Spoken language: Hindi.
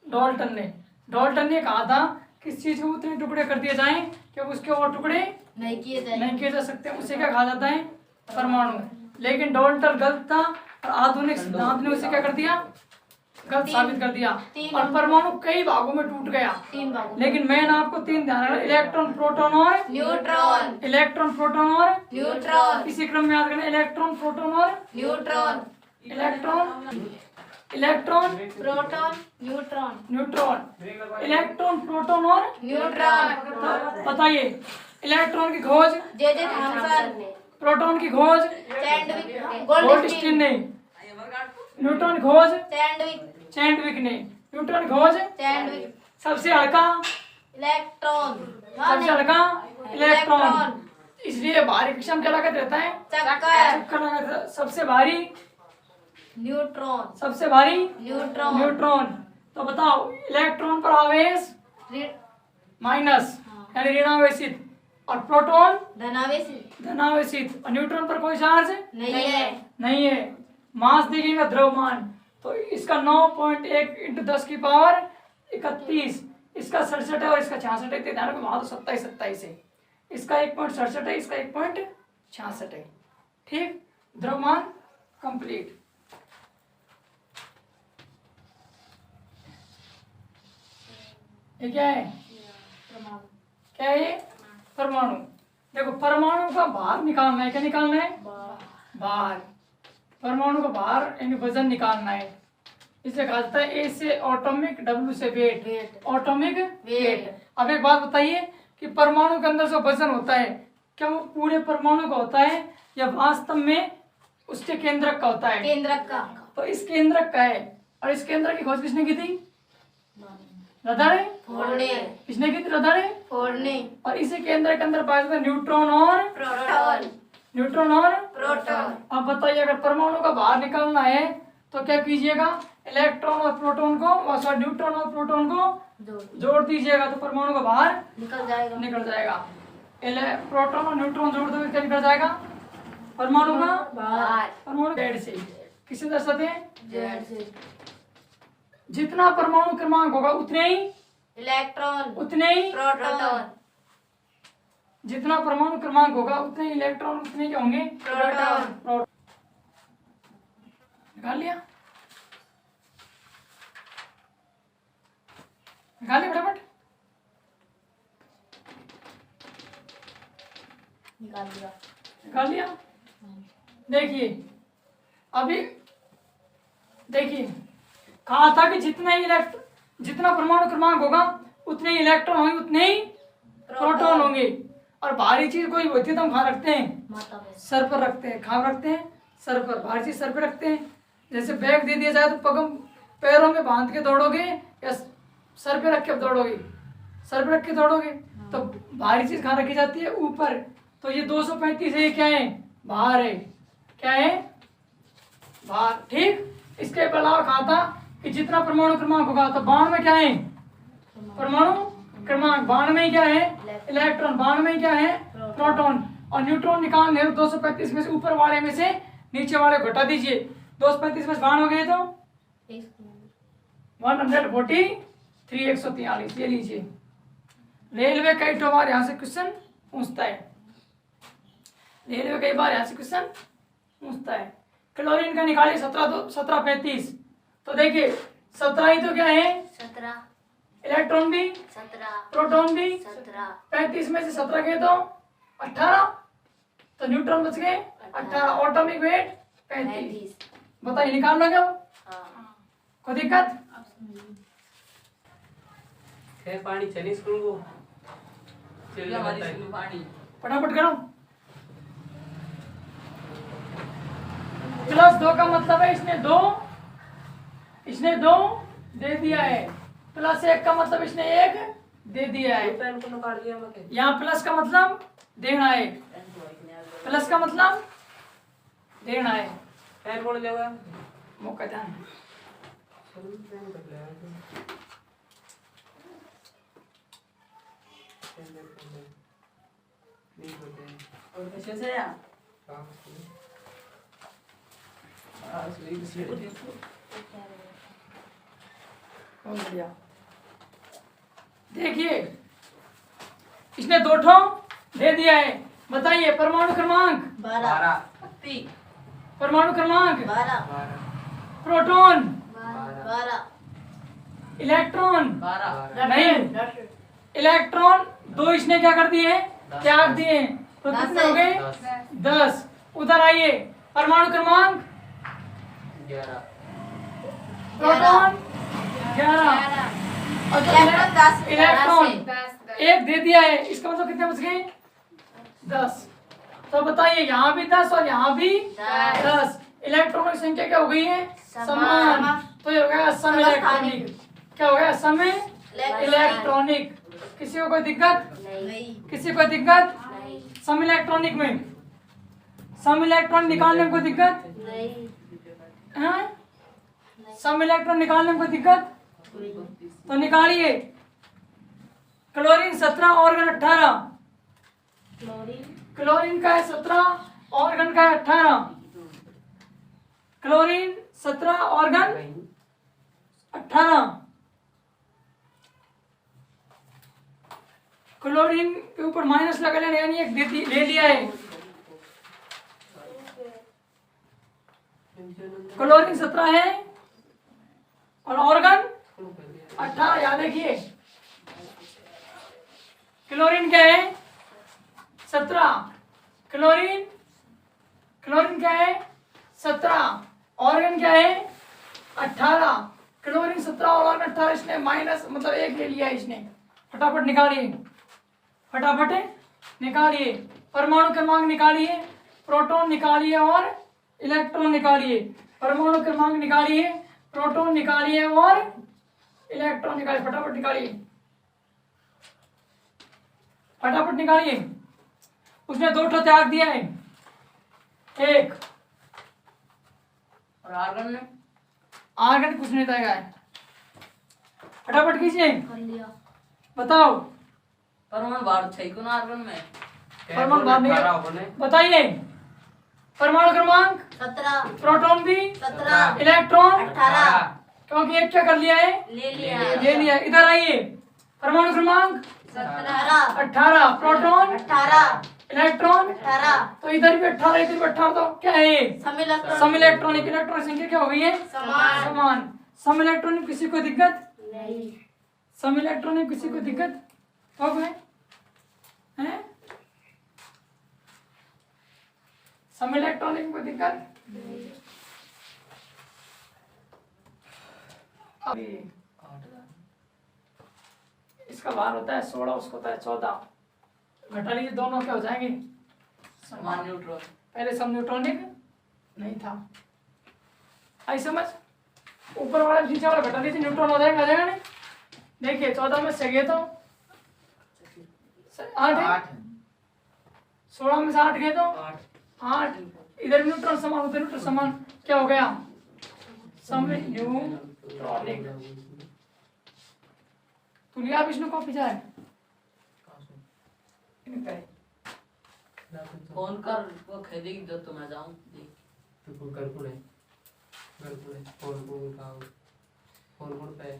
डाल्टन ने कहा था किस चीज को उतने टुकड़े कर दिए जाएं कि उसके और टुकड़े नहीं किए जा सकते, उसे क्या कहा जाता है? परमाणु। लेकिन डाल्टन गलत था और आधुनिक सिद्धांत ने उसे क्या कर दिया? गलत साबित कर दिया और परमाणु कई भागों में टूट गया। 3 भागों। लेकिन मैंने आपको 3 ध्यान रखना, इलेक्ट्रॉन, प्रोटॉन और न्यूट्रॉन। इलेक्ट्रॉन, प्रोटॉन और न्यूट्रॉन। इसी क्रम में याद करना, इलेक्ट्रॉन, प्रोटॉन और neutron. Electron, proton, neutron. Electron, proton और न्यूट्रॉन। तो बताइए, इलेक्ट्रॉन की खोज जे थॉमसन। प्रोटॉन की खोज चैडविक। गोल्डस्टीन ने, न्यूट्रॉन की खोज चैडविक ने, न्यूट्रॉन की खोज चैडविक। सबसे हल्का इलेक्ट्रॉन, इसलिए भारी कक्षम क्या लागत रहता है? चक्कर लागत। सबसे भारी न्यूट्रॉन। तो बताओ, इलेक्ट्रॉन पर आवेश माइनस यानी ऋणावेशित और प्रोटॉन धनावेशित और न्यूट्रॉन पर कोई चार्ज नहीं है। मास देखिएगा द्रव्यमान, तो इसका 9.1 × 10⁻31, इसका 67 है और इसका 66 है। ध्यान रखो, वहां तो 27 है, इसका 1.67 है, इसका 1.66 है। ठीक, द्रव्यमान कंप्लीट। ये क्या है? क्या है ये? परमाणु। देखो, परमाणु का भार निकालना है। क्या निकालना है? भार। परमाणु का भार यानी वजन निकालना है। इसे कहा जाता है ए से एटॉमिक, डब्ल्यू से वेट, एटॉमिक वेट। अब एक बात बताइए कि परमाणु के अंदर जो वजन होता है, क्या वो पूरे परमाणु का होता है या वास्तव में उसके केंद्रक का होता है? केंद्रक का। तो इस केंद्रक का है। और इस केंद्रक की खोज किसने की थी? रदर ने। किसने की थी? रदर ने। और इसी केंद्र के अंदर पाया जाता है न्यूट्रॉन और प्रोटॉन। अब बताइए, अगर परमाणु का भार निकालना है तो क्या कीजिएगा? इलेक्ट्रॉन और प्रोटॉन को, सॉरी, न्यूट्रॉन और प्रोटॉन को जोड़ दीजिएगा तो परमाणु का भार निकल जाएगा। प्रोटॉन और न्यूट्रॉन जोड़ दोगे क्या निकल जाएगा? परमाणु का भार। परमाणु Z से किसे दर्शाते हैं? Z से। जितना परमाणु क्रमांक होगा उतने ही इलेक्ट्रॉन, उतने ही प्रोटॉन। जितना परमाणु क्रमांक होगा उतने ही इलेक्ट्रॉन, उतने ही होंगे प्रोटॉन। निकाल लिया? निकाल लिया फटाफट? निकाल लिया? देखिए, अभी देखिए, कहा था कि जितना परमाणु क्रमांक होगा उतने ही इलेक्ट्रॉन होंगे, उतने ही प्रोटॉन होंगे। और भारी चीज कोई होती है तो हम कहाँ रखते हैं? सर पर रखते हैं। कहाँ रखते हैं? सर पर। भारी चीज सर पर रखते हैं। जैसे बैग दे दिया जाए तो पैरों में बांध के दौड़ोगे या सर पे रख के दौड़ोगे? सर पे रख के दौड़ोगे। तो भारी चीज कहाँ रखी जाती है? ऊपर। तो ये 235 है, क्या है? भार है। क्या है? भार। ठीक, इसके अलावा कहा था कि जितना परमाणु क्रमांक होगा, तो बाण में क्या है? परमाणु क्रमांक। बाण में क्या है? इलेक्ट्रॉन। बाण में क्या है? प्रोटॉन। और न्यूट्रॉन निकालने 235 में से ऊपर वाले में से नीचे वाले घटा दीजिए। 235 में बाण हो गए तो 143, 143। ये लीजिए, रेलवे कई बार यहाँ से क्वेश्चन पूछता है। रेलवे कई बार यहाँ से क्वेश्चन पूछता है। क्लोरीन का निकालिए 1735। तो देखिए, 17 ही तो क्या है? 17। इलेक्ट्रॉन भी 17, प्रोटॉन भी 17, 35 में से 17 गए तो 18, तो न्यूट्रॉन बच गए 18। Atomic weight 35। बताइए, निकाल लो क्या? कोई दिक्कत? पानी चली स्कूल को फटाफट करो। +2 का मतलब है इसने दो दे दिया है। +1 का मतलब इसने 1 दे दिया है। यहाँ प्लस का मतलब देना है। प्लस का मतलब देना है। मौका ध्यान। बहुत बढ़िया। देखिए इसने 2 ठो दे दिया है। बताइए परमाणु क्रमांक, 12 परमाणु क्रमांक, 12 प्रोटॉन, 12 इलेक्ट्रॉन, 12 नहीं, इलेक्ट्रॉन 2 इसने क्या कर दिए, त्याग दिए, तो 10 कितने हो गए, 10 10। उधर आइए परमाणु क्रमांक, 11 प्रोटॉन 11 और जो इलेक्ट्रॉन 10 इलेक्ट्रॉन 10 1 दे दिया है, इसका मतलब कितने बच गए, 10। तो बताइए यहाँ भी 10 और यहाँ भी 10। इलेक्ट्रॉनों की संख्या क्या हो गई है, समान। तो ये हो गया सम इलेक्ट्रॉनिक। क्या हो गया, सम इलेक्ट्रॉनिक। किसी को कोई दिक्कत, नहीं किसी को दिक्कत, नहीं सम इलेक्ट्रॉनिक में, सम इलेक्ट्रॉन निकालने में कोई दिक्कत नहीं है, सम इलेक्ट्रॉन निकालने में कोई दिक्कत, तो निकालिए। क्लोरीन 17 ऑर्गन 18, क्लोरीन क्लोरीन का है 17 ऑर्गन का है 18, क्लोरीन 17 ऑर्गन 18, क्लोरीन के ऊपर माइनस लगा लेना, यानी एक ले लिया है। क्लोरीन 17 है और ऑर्गन 18, याद रखिए। क्लोरीन क्या है, 17, क्लोरीन, क्लोरीन क्या है 17, ऑर्गन क्या है 18, क्लोरीन 17 और ऑर्गन 18, इसने माइनस मतलब 1 ले लिया है इसने। फटाफट निकालिए, फटाफट निकालिए, परमाणु क्रमांक निकालिए, प्रोटॉन निकालिए और इलेक्ट्रॉन निकालिए। परमाणु क्रमांक निकालिए, प्रोटॉन निकालिए और इलेक्ट्रॉन निकालिए। फटाफट निकालिए, फटाफट निकालिए। उसने 2 ठो त्याग दिया है, 1 और आर्गन ने आर्गन कुछ नहीं त्यागा है। फटाफट कीजिए, कर लिया बताओ। परमाणु बाहर छै कोन आर्गन में परमाणु बाहर निकल- 18 बने। बताइए परमाणु क्रमांक, 17 प्रोटॉन भी, 17 इलेक्ट्रॉन, 18 क्योंकि एक क्या कर लिया है, ले लिया ले लिया। इधर आइए, परमाणु क्रमांक 17 18, प्रोटॉन, 18 इलेक्ट्रॉन, 18 तो इधर भी 18, इधर भी 18, तो क्या है ये, सम इलेक्ट्रॉन सम इलेक्ट्रॉनिक। इलेक्ट्रॉन संख्या क्या हो गई है, समान समान। सम इलेक्ट्रॉनिक, किसी को दिक्कत, नहीं सम इलेक्ट्रॉनिक किसी को दिक्कत हो गए हैं, सम इलेक्ट्रॉनिक को दिक्कत। अभी इसका भार होता है 16, उसको होता है 14। घटा लीजिए, दोनों क्या हो जाएंगे, समान न्यूट्रॉन पहले सब न्यूट्रॉनिक नहीं था। आई समझ, ऊपर वाला नीचे वाला घटा लीजिए, न्यूट्रॉन हो जाएगा, आ जाएगा नहीं। देखिए 14 में से गए तो 8, 16 में से 8 गए तो 8। इधर न्यूट्रॉन समान, उधर न्यूट्रॉन समान, क्या हो गया, सम न्यूट्रॉनिक। तू लिया विष्णु कॉपी जाए, फोन कर वो खरीदेगी तो मैं जाऊं देख तो कर पुणे फोन को उठाओ, फोन पे